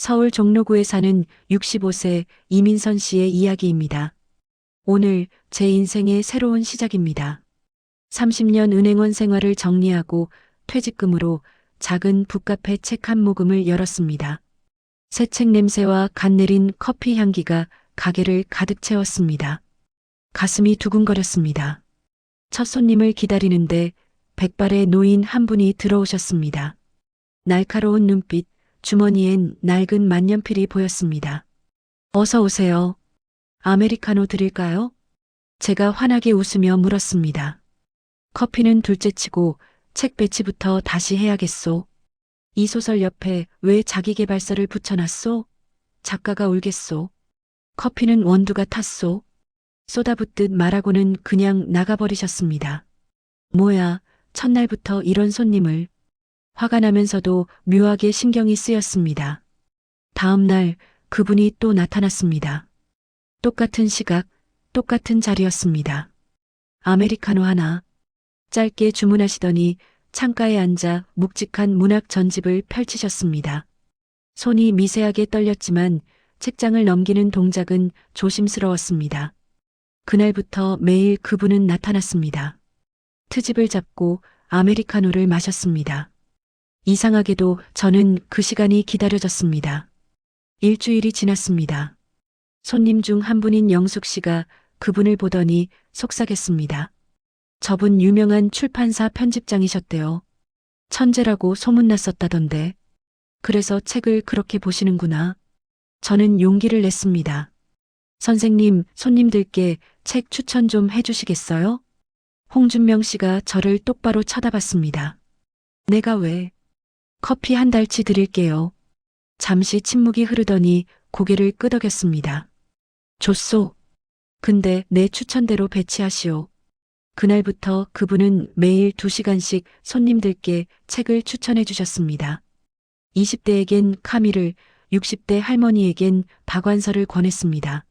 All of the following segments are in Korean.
서울 종로구에 사는 65세 이민선 씨의 이야기입니다. 오늘 제 인생의 새로운 시작입니다. 30년 은행원 생활을 정리하고 퇴직금으로 작은 북카페 책 한 모금을 열었습니다. 새 책 냄새와 갓 내린 커피 향기가 가게를 가득 채웠습니다. 가슴이 두근거렸습니다. 첫 손님을 기다리는데 백발의 노인 한 분이 들어오셨습니다. 날카로운 눈빛, 주머니엔 낡은 만년필이 보였습니다. 어서 오세요. 아메리카노 드릴까요? 제가 환하게 웃으며 물었습니다. 커피는 둘째치고 책 배치부터 다시 해야겠소. 이 소설 옆에 왜 자기계발서를 붙여놨소? 작가가 울겠소. 커피는 원두가 탔소. 쏟아붓듯 말하고는 그냥 나가버리셨습니다. 뭐야, 첫날부터 이런 손님을. 화가 나면서도 묘하게 신경이 쓰였습니다. 다음 날 그분이 또 나타났습니다. 똑같은 시각, 똑같은 자리였습니다. 아메리카노 하나. 짧게 주문하시더니 창가에 앉아 묵직한 문학 전집을 펼치셨습니다. 손이 미세하게 떨렸지만 책장을 넘기는 동작은 조심스러웠습니다. 그날부터 매일 그분은 나타났습니다. 트집을 잡고 아메리카노를 마셨습니다. 이상하게도 저는 그 시간이 기다려졌습니다. 일주일이 지났습니다. 손님 중 한 분인 영숙 씨가 그분을 보더니 속삭였습니다. 저분 유명한 출판사 편집장이셨대요. 천재라고 소문났었다던데. 그래서 책을 그렇게 보시는구나. 저는 용기를 냈습니다. 선생님, 손님들께 책 추천 좀 해주시겠어요? 홍준명 씨가 저를 똑바로 쳐다봤습니다. 내가 왜? 커피 한 달치 드릴게요. 잠시 침묵이 흐르더니 고개를 끄덕였습니다. 좋소. 근데 내 추천대로 배치하시오. 그날부터 그분은 매일 2시간씩 손님들께 책을 추천해 주셨습니다. 20대에겐 카미를, 60대 할머니에겐 박완서를 권했습니다.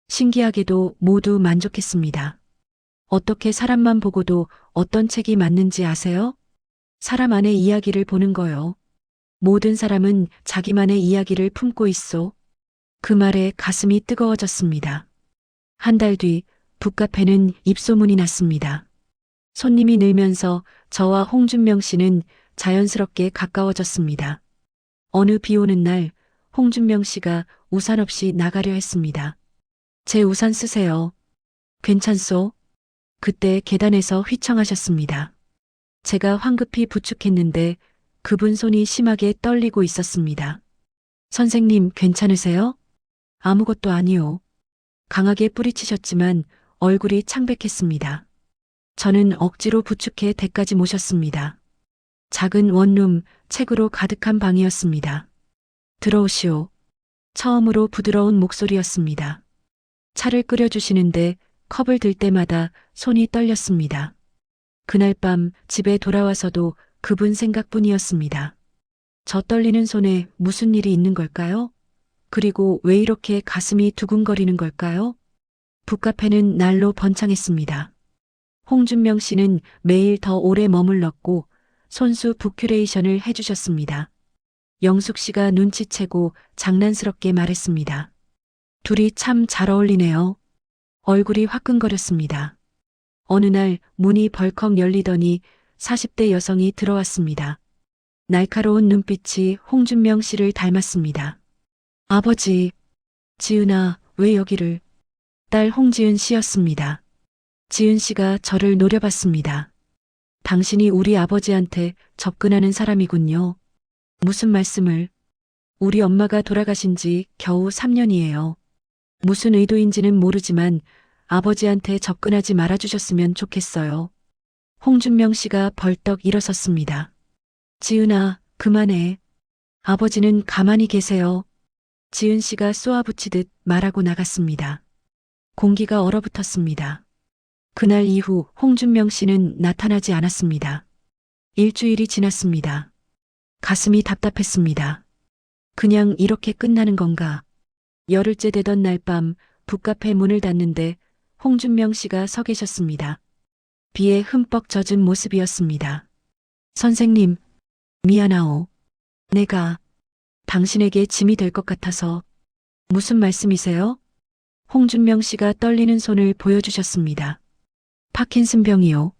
신기하게도 모두 만족했습니다. 어떻게 사람만 보고도 어떤 책이 맞는지 아세요? 사람 안의 이야기를 보는 거요. 모든 사람은 자기만의 이야기를 품고 있어. 그 말에 가슴이 뜨거워졌습니다. 한 달 뒤 북카페는 입소문이 났습니다. 손님이 늘면서 저와 홍준명 씨는 자연스럽게 가까워졌습니다. 어느 비 오는 날 홍준명 씨가 우산 없이 나가려 했습니다. 제 우산 쓰세요. 괜찮소? 그때 계단에서 휘청하셨습니다. 제가 황급히 부축했는데 그분 손이 심하게 떨리고 있었습니다. 선생님 괜찮으세요? 아무것도 아니요. 강하게 뿌리치셨지만 얼굴이 창백했습니다. 저는 억지로 부축해 댁까지 모셨습니다. 작은 원룸, 책으로 가득한 방이었습니다. 들어오시오. 처음으로 부드러운 목소리였습니다. 차를 끓여주시는데 컵을 들 때마다 손이 떨렸습니다. 그날 밤 집에 돌아와서도 그분 생각뿐이었습니다. 저 떨리는 손에 무슨 일이 있는 걸까요? 그리고 왜 이렇게 가슴이 두근거리는 걸까요? 북카페는 날로 번창했습니다. 홍준명 씨는 매일 더 오래 머물렀고 손수 북큐레이션을 해주셨습니다. 영숙 씨가 눈치채고 장난스럽게 말했습니다. 둘이 참 잘 어울리네요. 얼굴이 화끈거렸습니다. 어느 날 문이 벌컥 열리더니 40대 여성이 들어왔습니다. 날카로운 눈빛이 홍준명 씨를 닮았습니다. 아버지, 지은아, 왜 여기를? 딸 홍지은 씨였습니다. 지은 씨가 저를 노려봤습니다. 당신이 우리 아버지한테 접근하는 사람이군요. 무슨 말씀을? 우리 엄마가 돌아가신 지 겨우 3년이에요. 무슨 의도인지는 모르지만 아버지한테 접근하지 말아주셨으면 좋겠어요. 홍준명 씨가 벌떡 일어섰습니다. 지은아, 그만해. 아버지는 가만히 계세요. 지은 씨가 쏘아붙이듯 말하고 나갔습니다. 공기가 얼어붙었습니다. 그날 이후 홍준명 씨는 나타나지 않았습니다. 일주일이 지났습니다. 가슴이 답답했습니다. 그냥 이렇게 끝나는 건가? 열흘째 되던 날 밤 북카페 문을 닫는데 홍준명 씨가 서 계셨습니다. 비에 흠뻑 젖은 모습이었습니다. 선생님, 미안하오. 내가 당신에게 짐이 될 것 같아서. 무슨 말씀이세요? 홍준명 씨가 떨리는 손을 보여주셨습니다. 파킨슨병이요.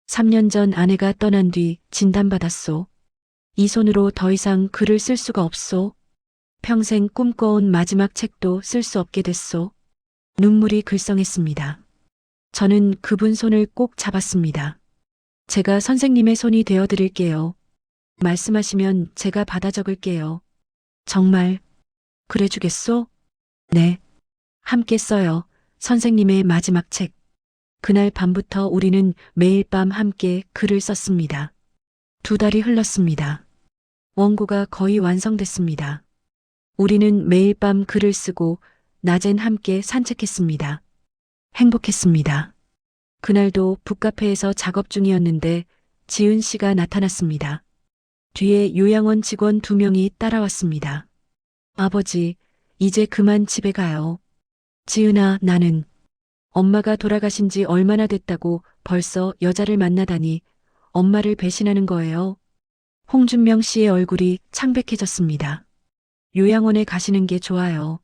3년 전 아내가 떠난 뒤 진단받았소. 이 손으로 더 이상 글을 쓸 수가 없소. 평생 꿈꿔온 마지막 책도 쓸 수 없게 됐소. 눈물이 글썽했습니다. 저는 그분 손을 꼭 잡았습니다. 제가 선생님의 손이 되어 드릴게요. 말씀하시면 제가 받아 적을게요. 정말 그래 주겠소? 네. 함께 써요. 선생님의 마지막 책. 그날 밤부터 우리는 매일 밤 함께 글을 썼습니다. 2달이 흘렀습니다. 원고가 거의 완성됐습니다. 우리는 매일 밤 글을 쓰고 낮엔 함께 산책했습니다. 행복했습니다. 그날도 북카페에서 작업 중이었는데 지은 씨가 나타났습니다. 뒤에 요양원 직원 2명이 따라왔습니다. 아버지, 이제 그만 집에 가요. 지은아, 나는 엄마가 돌아가신 지 얼마나 됐다고 벌써 여자를 만나다니 엄마를 배신하는 거예요. 홍준명 씨의 얼굴이 창백해졌습니다. 요양원에 가시는 게 좋아요.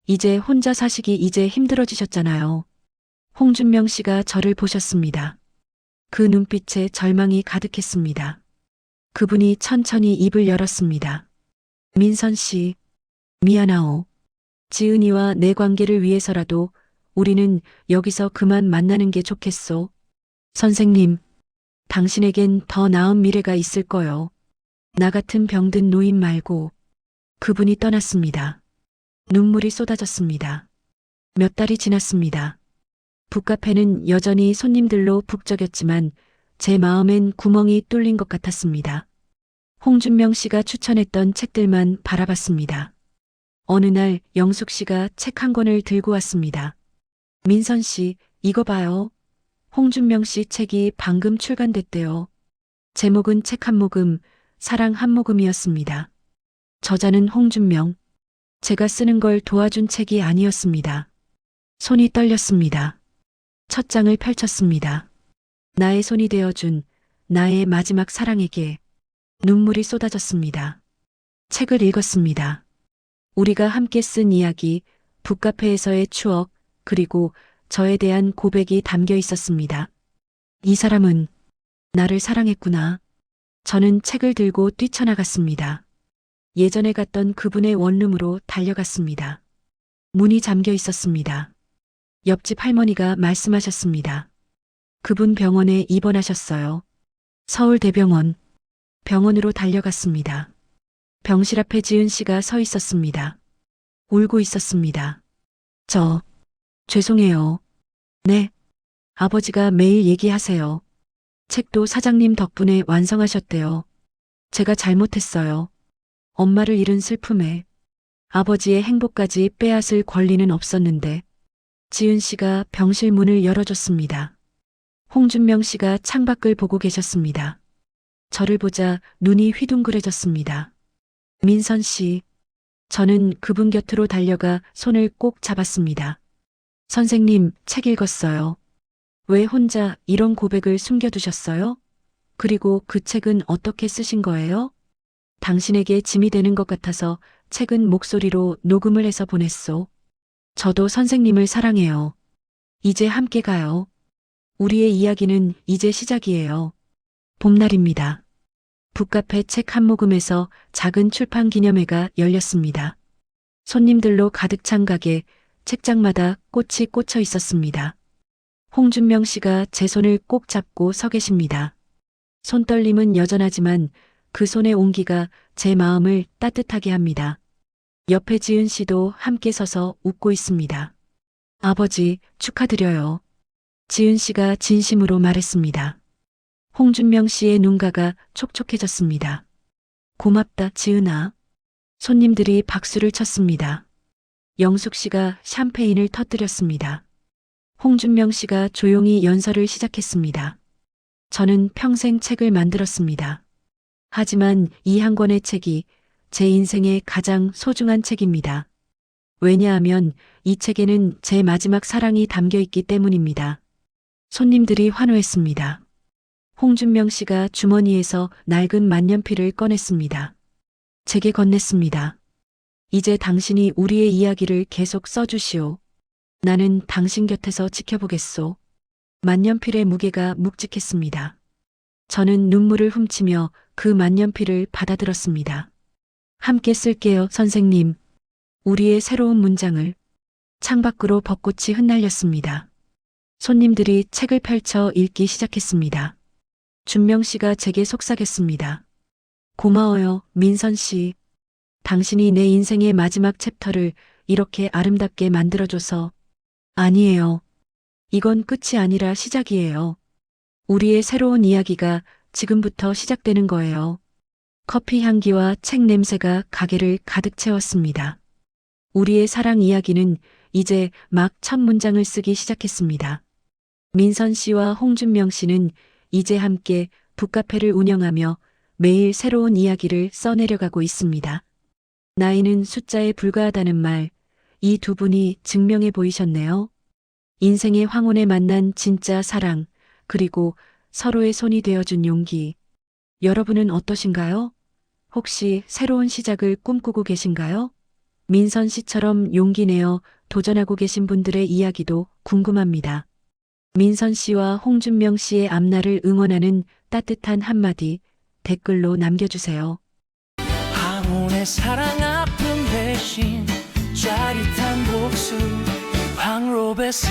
이제 혼자 사시기 이제 힘들어지셨잖아요. 홍준명 씨가 저를 보셨습니다. 그 눈빛에 절망이 가득했습니다. 그분이 천천히 입을 열었습니다. 민선 씨, 미안하오. 지은이와 내 관계를 위해서라도 우리는 여기서 그만 만나는 게 좋겠소. 선생님, 당신에겐 더 나은 미래가 있을 거요. 나 같은 병든 노인 말고. 그분이 떠났습니다. 눈물이 쏟아졌습니다. 몇 달이 지났습니다. 북카페는 여전히 손님들로 북적였지만 제 마음엔 구멍이 뚫린 것 같았습니다. 홍준명 씨가 추천했던 책들만 바라봤습니다. 어느 날 영숙 씨가 책 한 권을 들고 왔습니다. 민선 씨, 이거 봐요. 홍준명 씨 책이 방금 출간됐대요. 제목은 책 한 모금, 사랑 한 모금이었습니다. 저자는 홍준명. 제가 쓰는 걸 도와준 책이 아니었습니다. 손이 떨렸습니다. 첫 장을 펼쳤습니다. 나의 손이 되어준 나의 마지막 사랑에게. 눈물이 쏟아졌습니다. 책을 읽었습니다. 우리가 함께 쓴 이야기, 북카페에서의 추억, 그리고 저에 대한 고백이 담겨 있었습니다. 이 사람은 나를 사랑했구나. 저는 책을 들고 뛰쳐나갔습니다. 예전에 갔던 그분의 원룸으로 달려갔습니다. 문이 잠겨 있었습니다. 옆집 할머니가 말씀하셨습니다. 그분 병원에 입원하셨어요. 서울대병원. 병원으로 달려갔습니다. 병실 앞에 지은 씨가 서 있었습니다. 울고 있었습니다. 죄송해요. 네. 아버지가 매일 얘기하세요. 책도 사장님 덕분에 완성하셨대요. 제가 잘못했어요. 엄마를 잃은 슬픔에 아버지의 행복까지 빼앗을 권리는 없었는데. 지은 씨가 병실 문을 열어줬습니다. 홍준명 씨가 창밖을 보고 계셨습니다. 저를 보자 눈이 휘둥그레졌습니다. 민선 씨. 저는 그분 곁으로 달려가 손을 꼭 잡았습니다. 선생님, 책 읽었어요. 왜 혼자 이런 고백을 숨겨두셨어요? 그리고 그 책은 어떻게 쓰신 거예요? 당신에게 짐이 되는 것 같아서 책은 목소리로 녹음을 해서 보냈소. 저도 선생님을 사랑해요. 이제 함께 가요. 우리의 이야기는 이제 시작이에요. 봄날입니다. 북카페 책 한 모금에서 작은 출판 기념회가 열렸습니다. 손님들로 가득 찬 가게, 책장마다 꽃이 꽂혀 있었습니다. 홍준명 씨가 제 손을 꼭 잡고 서 계십니다. 손떨림은 여전하지만 그 손의 온기가 제 마음을 따뜻하게 합니다. 옆에 지은 씨도 함께 서서 웃고 있습니다. 아버지, 축하드려요. 지은 씨가 진심으로 말했습니다. 홍준명 씨의 눈가가 촉촉해졌습니다. 고맙다, 지은아. 손님들이 박수를 쳤습니다. 영숙 씨가 샴페인을 터뜨렸습니다. 홍준명 씨가 조용히 연설을 시작했습니다. 저는 평생 책을 만들었습니다. 하지만 이 한 권의 책이 제 인생의 가장 소중한 책입니다. 왜냐하면 이 책에는 제 마지막 사랑이 담겨 있기 때문입니다. 손님들이 환호했습니다. 홍준명 씨가 주머니에서 낡은 만년필을 꺼냈습니다. 제게 건넸습니다. 이제 당신이 우리의 이야기를 계속 써주시오. 나는 당신 곁에서 지켜보겠소. 만년필의 무게가 묵직했습니다. 저는 눈물을 훔치며 그 만년필을 받아들었습니다. 함께 쓸게요, 선생님. 우리의 새로운 문장을. 창밖으로 벚꽃이 흩날렸습니다. 손님들이 책을 펼쳐 읽기 시작했습니다. 준명 씨가 제게 속삭였습니다. 고마워요, 민선 씨. 당신이 내 인생의 마지막 챕터를 이렇게 아름답게 만들어줘서. 아니에요. 이건 끝이 아니라 시작이에요. 우리의 새로운 이야기가 지금부터 시작되는 거예요. 커피 향기와 책 냄새가 가게를 가득 채웠습니다. 우리의 사랑 이야기는 이제 막 첫 문장을 쓰기 시작했습니다. 민선 씨와 홍준명 씨는 이제 함께 북카페를 운영하며 매일 새로운 이야기를 써내려가고 있습니다. 나이는 숫자에 불과하다는 말, 이 두 분이 증명해 보이셨네요. 인생의 황혼에 만난 진짜 사랑, 그리고 서로의 손이 되어준 용기. 여러분은 어떠신가요? 혹시 새로운 시작을 꿈꾸고 계신가요? 민선 씨처럼 용기 내어 도전하고 계신 분들의 이야기도 궁금합니다. 민선 씨와 홍준명 씨의 앞날을 응원하는 따뜻한 한마디 댓글로 남겨주세요. 황혼의 사랑 아픔 대신 짜릿한 복수 황로베사